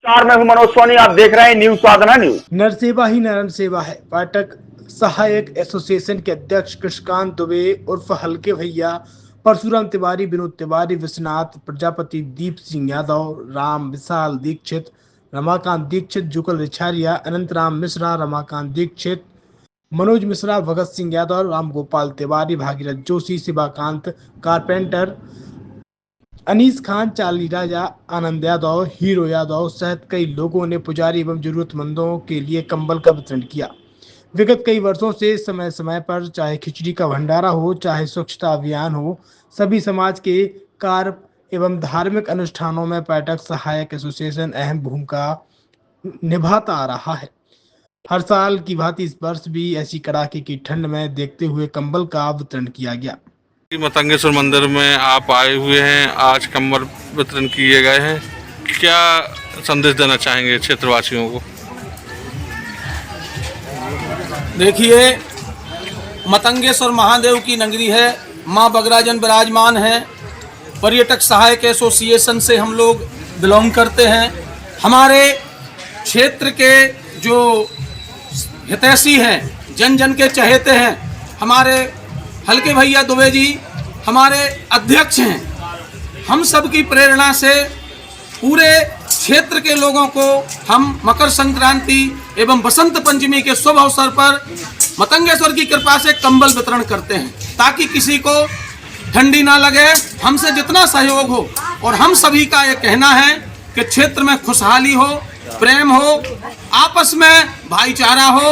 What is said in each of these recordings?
मैं हूं मनोज सोनी, आप देख रहे हैं न्यूज साधना न्यूज। नर सेवा ही नरम सेवा है। पाठक सहायक एसोसिएशन के अध्यक्ष कृष्णकांत दुबे उर्फ हल्के भैया, परशुराम तिवारी, विनोद तिवारी, विश्वनाथ प्रजापति, दीप सिंह यादव, राम विशाल दीक्षित, रमाकांत दीक्षित, जुगल रिछारिया, अनंत राम मिश्रा, रमाकांत दीक्षित, मनोज मिश्रा, भगत सिंह यादव, राम गोपाल तिवारी, भागीरथ जोशी, शिवाकांत कारपेंटर, अनीस खान, चार्ली राजा, आनंद यादव, हीरो यादव सहित कई लोगों ने पुजारी एवं जरूरतमंदों के लिए कंबल का वितरण किया। विगत कई वर्षों से समय समय पर चाहे खिचड़ी का भंडारा हो, चाहे स्वच्छता अभियान हो, सभी समाज के कार्य एवं धार्मिक अनुष्ठानों में पाठक सहायक एसोसिएशन अहम भूमिका निभाता आ रहा है। हर साल की भांति इस वर्ष भी ऐसी कड़ाके की ठंड में देखते हुए कंबल का वितरण किया गया। मतंगेश्वर मंदिर में आप आए हुए हैं, आज कंबल वितरण किए गए हैं, क्या संदेश देना चाहेंगे क्षेत्रवासियों को? देखिए, मतंगेश्वर महादेव की नगरी है, माँ बगराजन विराजमान है। पर्यटक सहायक एसोसिएशन से हम लोग बिलोंग करते हैं। हमारे क्षेत्र के जो हितैषी हैं, जन जन के चहेते हैं, हमारे हल्के भैया दुबे जी हमारे अध्यक्ष हैं। हम सब की प्रेरणा से पूरे क्षेत्र के लोगों को हम मकर संक्रांति एवं बसंत पंचमी के शुभ अवसर पर मतंगेश्वर की कृपा से कंबल वितरण करते हैं, ताकि किसी को ठंडी ना लगे। हमसे जितना सहयोग हो, और हम सभी का ये कहना है कि क्षेत्र में खुशहाली हो, प्रेम हो, आपस में भाईचारा हो,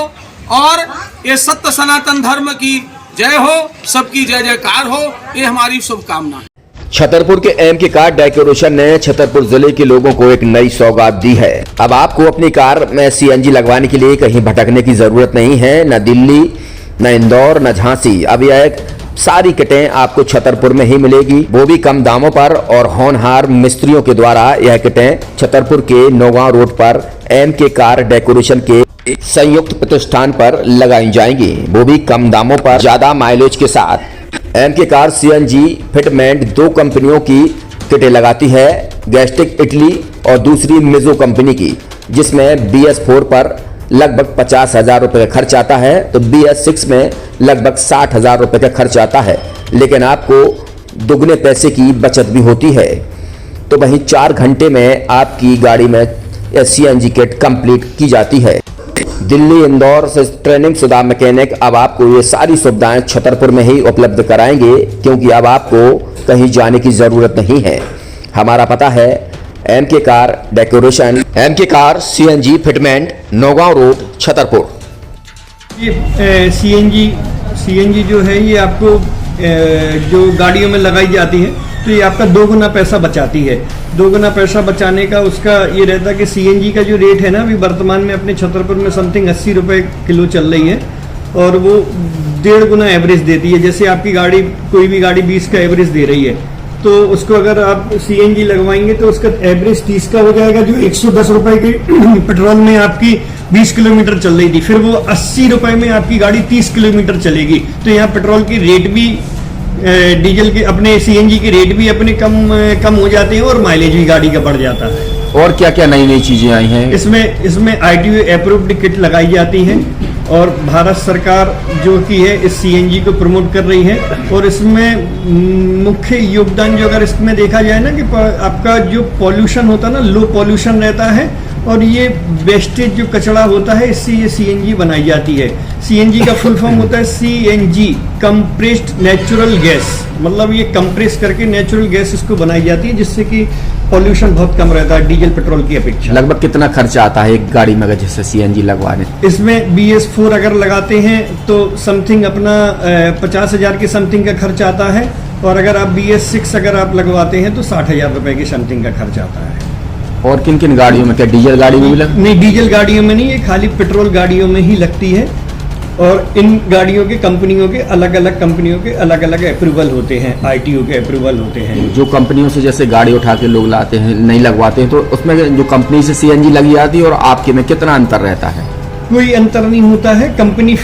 और ये सत्य सनातन धर्म की जय हो, सबकी जय जयकार हो, ये हमारी शुभकामना है। छतरपुर के एमके कार डेकोरेशन ने छतरपुर जिले के लोगों को एक नई सौगात दी है। अब आपको अपनी कार में सीएनजी लगवाने के लिए कहीं भटकने की जरूरत नहीं है, न दिल्ली, न इंदौर, न झांसी। अब यह सारी किटें आपको छतरपुर में ही मिलेगी, वो भी कम दामों पर, और होनहार मिस्त्रियों के द्वारा यह किटें छतरपुर के नौगांव रोड पर एमके कार डेकोरेशन के संयुक्त प्रतिष्ठान पर लगाई जाएंगी, वो भी कम दामों पर, ज्यादा माइलेज के साथ। एमके कार सीएनजी फिटमेंट दो कंपनियों की किटें लगाती है, गैस्ट्रिक इटली और दूसरी मिजो कंपनी की, जिसमें BS4 पर लगभग 50,000 रुपए का खर्च आता है, तो BS6 में लगभग 60,000 रुपए का खर्च आता है, लेकिन आपको दुगने पैसे की बचत भी होती है। तो वहीं 4 घंटे में आपकी गाड़ी में सीएनजी किट कंप्लीट की जाती है। दिल्ली, इंदौर से ट्रेनिंग शुदा मैकेनिक अब आपको ये सारी सुविधाएं छतरपुर में ही उपलब्ध कराएंगे, क्योंकि अब आपको कहीं जाने की जरूरत नहीं है। हमारा पता है MK car decoration, MK car CNG fitment, Naugaon road, Chhatarpur. ये सीएनजी जो है ये आपको जो गाड़ियों में लगाई जाती है, तो ये आपका 2 गुना पैसा बचाती है। 2 गुना पैसा बचाने का उसका ये रहता है कि सीएनजी का जो रेट है ना, अभी वर्तमान में अपने छतरपुर में समथिंग 80 रुपये किलो चल रही है, और वो 1.5 गुना एवरेज देती है। जैसे आपकी गाड़ी, कोई भी गाड़ी 20 का एवरेज दे रही है, तो उसको अगर आप सीएनजी लगवाएंगे तो उसका एवरेज 30 का हो जाएगा, जो 110 रुपए के पेट्रोल में आपकी 20 किलोमीटर चल रही थी, फिर वो 80 रुपए में आपकी गाड़ी 30 किलोमीटर चलेगी। तो यहाँ पेट्रोल की रेट भी, डीजल के, अपने सीएनजी के रेट भी अपने कम हो जाते हैं, और माइलेज भी गाड़ी का बढ़ जाता है। और क्या क्या नई नई चीजें आई हैं इसमें ITO अप्रूव्ड किट लगाई जाती है, और भारत सरकार जो की है इस सीएनजी को प्रमोट कर रही है। और इसमें मुख्य योगदान जो अगर इसमें देखा जाए ना, कि आपका जो पॉल्यूशन होता है ना, लो पॉल्यूशन रहता है, और ये वेस्टेज जो कचरा होता है, इससे ये सीएनजी बनाई जाती है। सीएनजी का फुल फॉर्म होता है CNG, कंप्रेस्ड नेचुरल गैस, मतलब ये कंप्रेस करके नेचुरल गैस इसको बनाई जाती है, जिससे कि पॉल्यूशन बहुत कम रहता है डीजल पेट्रोल की अपेक्षा। लगभग कितना खर्चा आता है एक गाड़ी में अगर जैसे सीएनजी लगवाने? इसमें BS4 अगर लगाते हैं तो समथिंग अपना 50,000 के समथिंग का खर्च आता है, और अगर आप BS6 अगर आप लगवाते हैं तो 60,000 रुपए की समथिंग का खर्च आता है। और किन किन गाड़ियों में, क्या डीजल गाड़ियों में भी नहीं, डीजल गाड़ियों में नहीं, ये खाली पेट्रोल गाड़ियों में ही लगती है। और इन गाड़ियों के कंपनियों के अलग अलग अप्रूवल होते हैं, ITO के अप्रूवल होते हैं। जो कंपनियों से जैसे गाड़ी उठा के लोग लाते हैं, नहीं लगवाते हैं, तो उसमें जो कंपनी से सीएनजी लगी जाती है और आपके में कितना अंतर रहता है? कोई अंतर नहीं होता है। कंपनी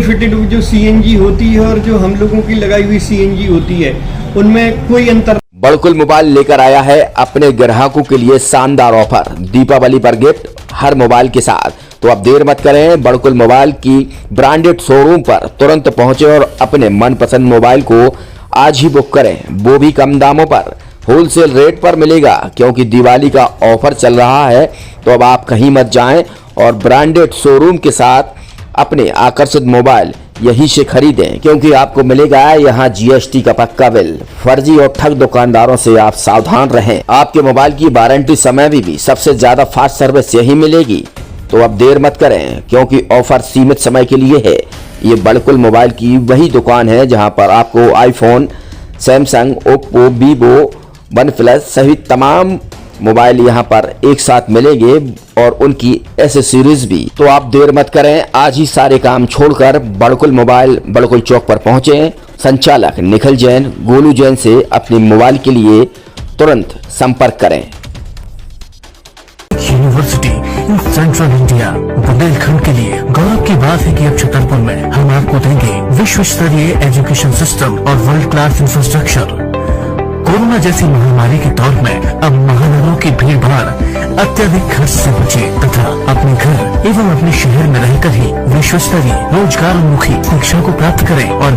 फिटेड जो सीएनजी होती है और जो हम लोगों की लगाई हुई सीएनजी होती है, उनमें कोई अंतर बड़कुल मोबाइल लेकर आया है अपने ग्राहकों के लिए शानदार ऑफर, दीपावली पर गिफ्ट हर मोबाइल के साथ। तो अब देर मत करें, बड़कुल मोबाइल की ब्रांडेड शोरूम पर तुरंत पहुंचे और अपने मनपसंद मोबाइल को आज ही बुक करें, वो भी कम दामों पर, होलसेल रेट पर मिलेगा। क्योंकि दिवाली का ऑफर चल रहा है तो अब आप कहीं मत जाएं और ब्रांडेड शोरूम के साथ अपने आकर्षित मोबाइल यहीं से खरीदें, क्योंकि आपको मिलेगा यहाँ जीएसटी का पक्का बिल। फर्जी और ठग दुकानदारों से आप सावधान रहें। आपके मोबाइल की वारंटी समय में भी सबसे ज्यादा फास्ट सर्विस यही मिलेगी। तो अब देर मत करें, क्योंकि ऑफर सीमित समय के लिए है। ये बड़कुल मोबाइल की वही दुकान है जहां पर आपको iPhone, Samsung, Oppo, Vivo, OnePlus सहित तमाम मोबाइल यहां पर एक साथ मिलेंगे और उनकी एसेसरीज भी। तो आप देर मत करें, आज ही सारे काम छोड़कर बड़कुल मोबाइल बड़कुल चौक पर पहुंचे। संचालक निखिल जैन, गोलू जैन से अपने मोबाइल के लिए तुरंत संपर्क करें। University in central India Bundelkhand के लिए गौरव की बात है कि अब छतरपुर में हम आपको देंगे विश्व स्तरीय एजुकेशन सिस्टम और वर्ल्ड क्लास इंफ्रास्ट्रक्चर। कोरोना जैसी महामारी के दौर में अब महानगरों की भीड़ भाड़ अत्यधिक खर्च से बचे तथा अपने घर एवं अपने शहर में रहकर ही विश्व स्तरीय रोजगार उन्मुखी शिक्षा को प्राप्त करें और